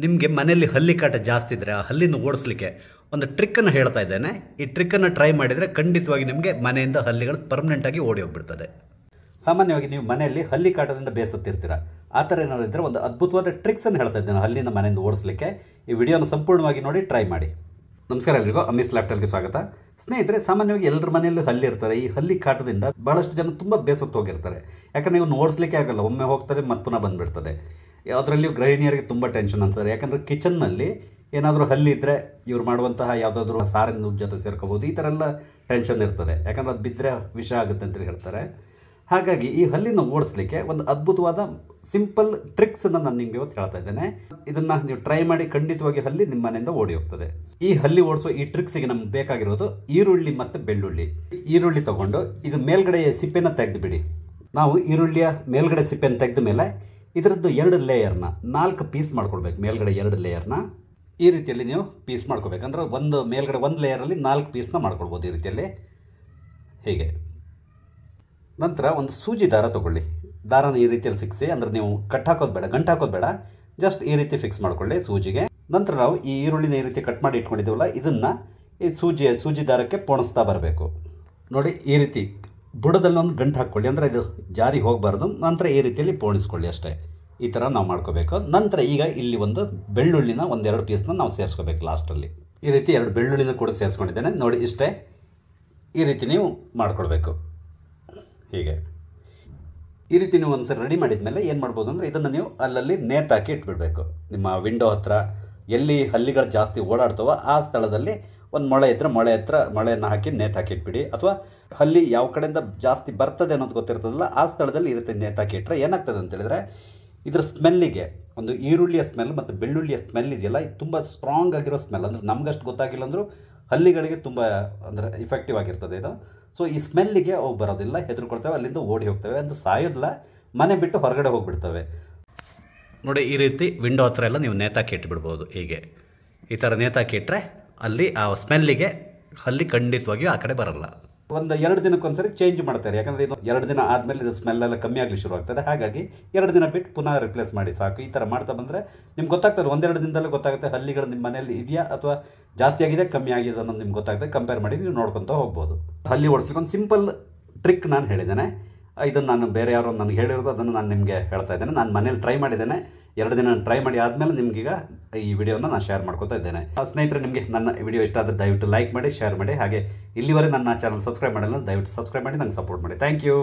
ನಿಮಗೆ ಮನೆಯಲ್ಲಿ ಹಲ್ಲಿ ಕಾಟ ಜಾಸ್ತಿ ಇದ್ದರೆ ಆ ಹಲ್ಲಿನ ಓಡಿಸ್ಲಿಕ್ಕೆ ಒಂದು ಟ್ರಿಕ್ಕನ್ನು ಹೇಳ್ತಾ ಇದ್ದೇನೆ. ಈ ಟ್ರಿಕ್ಕನ್ನು ಟ್ರೈ ಮಾಡಿದರೆ ಖಂಡಿತವಾಗಿ ನಿಮಗೆ ಮನೆಯಿಂದ ಹಲ್ಲಿಗಳು ಪರ್ಮನೆಂಟಾಗಿ ಓಡಿ ಹೋಗ್ಬಿಡ್ತದೆ. ಸಾಮಾನ್ಯವಾಗಿ ನೀವು ಮನೆಯಲ್ಲಿ ಹಲ್ಲಿ ಕಾಟದಿಂದ ಬೇಸತ್ತಿರ್ತೀರ. ಆ ಥರ ಏನಾದ್ರು ಇದ್ದರೆ ಒಂದು ಅದ್ಭುತವಾದ ಟ್ರಿಕ್ಸನ್ನು ಹೇಳ್ತಾ ಇದ್ದೇನೆ ಹಲ್ಲಿನ ಮನೆಯಿಂದ ಓಡಿಸ್ಲಿಕ್ಕೆ. ಈ ವಿಡಿಯೋನ ಸಂಪೂರ್ಣವಾಗಿ ನೋಡಿ ಟ್ರೈ ಮಾಡಿ. ನಮಸ್ಕಾರ ಎಲ್ರಿಗೂ, ಅಮ್ಮೀಸ್ ಲೈಫ್ ಸ್ಟೈಲ್ಗೆ ಸ್ವಾಗತ. ಸ್ನೇಹಿತರೆ, ಸಾಮಾನ್ಯವಾಗಿ ಎಲ್ಲರ ಮನೆಯಲ್ಲೂ ಹಲ್ಲಿ ಇರ್ತಾರೆ. ಈ ಹಲ್ಲಿ ಕಾಟದಿಂದ ಬಹಳಷ್ಟು ಜನ ತುಂಬ ಬೇಸತ್ತು ಹೋಗಿರ್ತಾರೆ. ಯಾಕಂದರೆ ಇವ್ನು ಓಡಿಸ್ಲಿಕ್ಕೆ ಆಗಲ್ಲ, ಒಮ್ಮೆ ಹೋಗ್ತಾರೆ ಮತ್ತು ಪುನಃ ಬಂದುಬಿಡ್ತದೆ. ಅದರಲ್ಲಿಯೂ ಗೃಹಿಣಿಯರಿಗೆ ತುಂಬ ಟೆನ್ಷನ್ ಅನ್ಸೋದು. ಯಾಕಂದರೆ ಕಿಚನ್ನಲ್ಲಿ ಏನಾದರೂ ಹಲ್ಲಿ ಇದ್ದರೆ ಇವ್ರು ಮಾಡುವಂತಹ ಯಾವುದಾದ್ರೂ ಸಾರಿನ ಜೊತೆ ಸೇರ್ಕೋಬೋದು, ಈ ಥರ ಎಲ್ಲ ಟೆನ್ಷನ್ ಇರ್ತದೆ. ಯಾಕಂದರೆ ಅದು ಬಿದ್ದರೆ ವಿಷ ಆಗುತ್ತೆ ಅಂತ ಹೇಳ್ತಾರೆ. ಹಾಗಾಗಿ ಈ ಹಲ್ಲಿನ ಓಡಿಸ್ಲಿಕ್ಕೆ ಒಂದು ಅದ್ಭುತವಾದ ಸಿಂಪಲ್ ಟ್ರಿಕ್ಸನ್ನು ನಾನು ನಿಮಗೆ ಇವತ್ತು ಹೇಳ್ತಾ ಇದ್ದೇನೆ. ಇದನ್ನು ನೀವು ಟ್ರೈ ಮಾಡಿ, ಖಂಡಿತವಾಗಿ ಹಲ್ಲಿ ನಿಮ್ಮ ಮನೆಯಿಂದ ಓಡಿ ಹೋಗ್ತದೆ. ಈ ಹಲ್ಲಿ ಓಡಿಸೋ ಈ ಟ್ರಿಕ್ಸಿಗೆ ನಮ್ಗೆ ಬೇಕಾಗಿರೋದು ಈರುಳ್ಳಿ ಮತ್ತು ಬೆಳ್ಳುಳ್ಳಿ. ಈರುಳ್ಳಿ ತೊಗೊಂಡು ಇದು ಮೇಲ್ಗಡೆ ಸಿಪ್ಪೆನ ತೆಗೆದುಬಿಡಿ. ನಾವು ಈರುಳ್ಳಿಯ ಮೇಲ್ಗಡೆ ಸಿಪ್ಪೆನ ತೆಗೆದ ಮೇಲೆ ಇದರದ್ದು 2 ಲೇಯರ್ನ 4 ಪೀಸ್ ಮಾಡ್ಕೊಳ್ಬೇಕು. ಮೇಲ್ಗಡೆ 2 ಲೇಯರ್ನ ಈ ರೀತಿಯಲ್ಲಿ ನೀವು ಪೀಸ್ ಮಾಡ್ಕೋಬೇಕಂದ್ರೆ ಒಂದು ಮೇಲ್ಗಡೆ 1 ಲೇಯರಲ್ಲಿ 4 ಪೀಸ್ನ ಮಾಡ್ಕೊಳ್ಬೋದು ಈ ರೀತಿಯಲ್ಲಿ. ಹೀಗೆ ನಂತರ ಒಂದು ಸೂಜಿ ದಾರ ತೊಗೊಳ್ಳಿ. ದಾರನ ಈ ರೀತಿಯಲ್ಲಿ ಸಿಕ್ಕಿಸಿ, ಅಂದರೆ ನೀವು ಕಟ್ ಹಾಕೋದು ಬೇಡ, ಗಂಟು ಹಾಕೋದು ಬೇಡ, ಜಸ್ಟ್ ಈ ರೀತಿ ಫಿಕ್ಸ್ ಮಾಡ್ಕೊಳ್ಳಿ ಸೂಜಿಗೆ. ನಂತರ ನಾವು ಈ ಈರುಳ್ಳಿನ ಈ ರೀತಿ ಕಟ್ ಮಾಡಿ ಇಟ್ಕೊಂಡಿದ್ದೀವಲ್ಲ, ಇದನ್ನು ಈ ಸೂಜಿ ದಾರಕ್ಕೆ ಪೋಣಿಸ್ತಾ ಬರಬೇಕು. ನೋಡಿ, ಈ ರೀತಿ ಬುಡದಲ್ಲಿ ಒಂದು ಗಂಟು ಹಾಕ್ಕೊಳ್ಳಿ, ಅಂದರೆ ಇದು ಜಾರಿ ಹೋಗಬಾರ್ದು. ನಂತರ ಈ ರೀತಿಯಲ್ಲಿ ಪೋಣಿಸ್ಕೊಳ್ಳಿ ಅಷ್ಟೇ. ಈ ಥರ ನಾವು ಮಾಡ್ಕೋಬೇಕು. ನಂತರ ಈಗ ಇಲ್ಲಿ ಒಂದು ಬೆಳ್ಳುಳ್ಳಿನ 1-2 ಪೀಸ್ನ ನಾವು ಸೇರಿಸ್ಕೋಬೇಕು ಲಾಸ್ಟಲ್ಲಿ. ಈ ರೀತಿ 2 ಬೆಳ್ಳುಳ್ಳಿನ ಕೂಡ ಸೇರಿಸ್ಕೊಂಡಿದ್ದೇನೆ. ನೋಡಿ, ಇಷ್ಟೇ. ಈ ರೀತಿ ನೀವು ಮಾಡ್ಕೊಳ್ಬೇಕು. ಹೀಗೆ ಈ ರೀತಿ ನೀವು ಒಂದು ಸರಿ ರೆಡಿ ಮಾಡಿದ ಮೇಲೆ ಏನು ಮಾಡ್ಬೋದು ಅಂದರೆ, ಇದನ್ನು ನೀವು ಅಲ್ಲಲ್ಲಿ ನೇತಾಕಿ ಇಟ್ಬಿಡಬೇಕು. ನಿಮ್ಮ ವಿಂಡೋ ಹತ್ರ ಎಲ್ಲಿ ಹಲ್ಲಿಗಳು ಜಾಸ್ತಿ ಓಡಾಡ್ತವೋ ಆ ಸ್ಥಳದಲ್ಲಿ ಒಂದು ಮೊಳೆ ಇದ್ದರೆ ಮೊಳೆಯನ್ನು ಹಾಕಿ ನೇತಾಕಿ ಇಟ್ಬಿಡಿ. ಅಥವಾ ಹಲ್ಲಿ ಯಾವ ಕಡೆಯಿಂದ ಜಾಸ್ತಿ ಬರ್ತದೆ ಅನ್ನೋದು ಗೊತ್ತಿರ್ತದಲ್ಲ, ಆ ಸ್ಥಳದಲ್ಲಿ ಈ ರೀತಿ ನೇತಾಕಿ ಇಟ್ಟರೆ ಏನಾಗ್ತದೆ ಅಂತೇಳಿದರೆ, ಇದರ ಸ್ಮೆಲ್ಲಿಗೆ ಒಂದು ಈರುಳ್ಳಿಯ ಸ್ಮೆಲ್ ಮತ್ತು ಬೆಳ್ಳುಳ್ಳಿಯ ಸ್ಮೆಲ್ ಇದೆಯಲ್ಲ, ಇದು ತುಂಬ ಸ್ಟ್ರಾಂಗ್ ಆಗಿರೋ ಸ್ಮೆಲ್. ಅಂದರೆ ನಮಗಷ್ಟು ಗೊತ್ತಾಗಿಲ್ಲ ಅಂದರೂ ಹಲ್ಲಿಗಳಿಗೆ ತುಂಬ ಅಂದರೆ ಇಫೆಕ್ಟಿವ್ ಆಗಿರ್ತದೆ ಇದು. ಸೊ ಈ ಸ್ಮೆಲ್ಲಿಗೆ ಅವು ಬರೋದಿಲ್ಲ, ಹೆದರ್ಕೊಳ್ತವೆ, ಅಲ್ಲಿಂದ ಓಡಿ ಹೋಗ್ತವೆ. ಅದು ಸಾಯೋದಿಲ್ಲ, ಮನೆ ಬಿಟ್ಟು ಹೊರಗಡೆ ಹೋಗಿಬಿಡ್ತವೆ. ನೋಡಿ, ಈ ರೀತಿ ವಿಂಡೋ ಹತ್ರ ಎಲ್ಲ ನೀವು ನೇತಾಕಿ ಇಟ್ಬಿಡ್ಬೋದು. ಹೀಗೆ ಈ ಥರ ನೇತಾಕಿ ಇಟ್ಟರೆ ಅಲ್ಲಿ ಆ ಸ್ಮೆಲ್ಲಿಗೆ ಹಲ್ಲಿ ಖಂಡಿತವಾಗಿಯೂ ಆ ಕಡೆ ಬರಲ್ಲ. ಒಂದು 2 ದಿನಕ್ಕೊಂದ್ಸರಿ ಚೇಂಜ್ ಮಾಡ್ತಾರೆ. ಯಾಕಂದರೆ ಇದು 2 ದಿನ ಆದಮೇಲೆ ಇದು ಸ್ಮೆಲ್ಲೆಲ್ಲ ಕಮ್ಮಿ ಆಗಲಿ ಶುರು ಆಗ್ತದೆ. ಹಾಗಾಗಿ 2 ದಿನ ಬಿಟ್ಟು ಪುನಃ ರಿಪ್ಲೇಸ್ ಮಾಡಿ ಸಾಕು. ಈ ಥರ ಮಾಡ್ತಾ ಬಂದರೆ ನಿಮ್ಗೆ ಗೊತ್ತಾಗ್ತದೆ, 1-2 ದಿನದಲ್ಲೇ ಗೊತ್ತಾಗುತ್ತೆ ಹಲ್ಲಿಗಳು ನಿಮ್ಮ ಮನೆಯಲ್ಲಿ ಇದೆಯಾ ಅಥವಾ ಜಾಸ್ತಿ ಆಗಿದೆ ಕಮ್ಮಿ ಆಗಿದೆ ಅನ್ನೋದು ನಿಮ್ಗೆ ಗೊತ್ತಾಗ್ತದೆ. ಕಂಪೇರ್ ಮಾಡಿ ನೀವು ನೋಡ್ಕೊತಾ ಹೋಗ್ಬೋದು. ಹಲ್ಲಿ ಓಡಿಸ್ಲಿಕ್ಕೆ ಒಂದು ಸಿಂಪಲ್ ಟ್ರಿಕ್ ನಾನು ಹೇಳಿದ್ದೇನೆ. ಇದನ್ನು ನಾನು ಬೇರೆ ಯಾರೋ ನನಗೆ ಹೇಳಿರೋದು, ಅದನ್ನು ನಾನು ನಿಮಗೆ ಹೇಳ್ತಾ ಇದ್ದೇನೆ. ನಾನು ಮನೇಲಿ ಟ್ರೈ ಮಾಡಿದ್ದೇನೆ. 2 ದಿನ ಟ್ರೈ ಮಾಡಿ ಆದಮೇಲೆ ನಿಮಗೀಗ ಈ ವಿಡಿಯೋನ ನಾನು ಶೇರ್ ಮಾಡ್ಕೊತಾ ಇದ್ದೇನೆ. ಸ್ನೇಹಿತರೆ, ನಿಮಗೆ ನನ್ನ ವಿಡಿಯೋ ಇಷ್ಟ ಆದರೆ ದಯವಿಟ್ಟು ಲೈಕ್ ಮಾಡಿ, ಶೇರ್ ಮಾಡಿ. ಹಾಗೆ ಇಲ್ಲಿವರೆಗೆ ನನ್ನ ಚಾನಲ್ ಸಬ್ಸ್ಕ್ರೈಬ್ ಮಾಡಿಲ್ಲ, ದಯವಿಟ್ಟು ಸಬ್ಸ್ಕ್ರೈಬ್ ಮಾಡಿ, ನಂಗೆ ಸಪೋರ್ಟ್ ಮಾಡಿ. Thank you.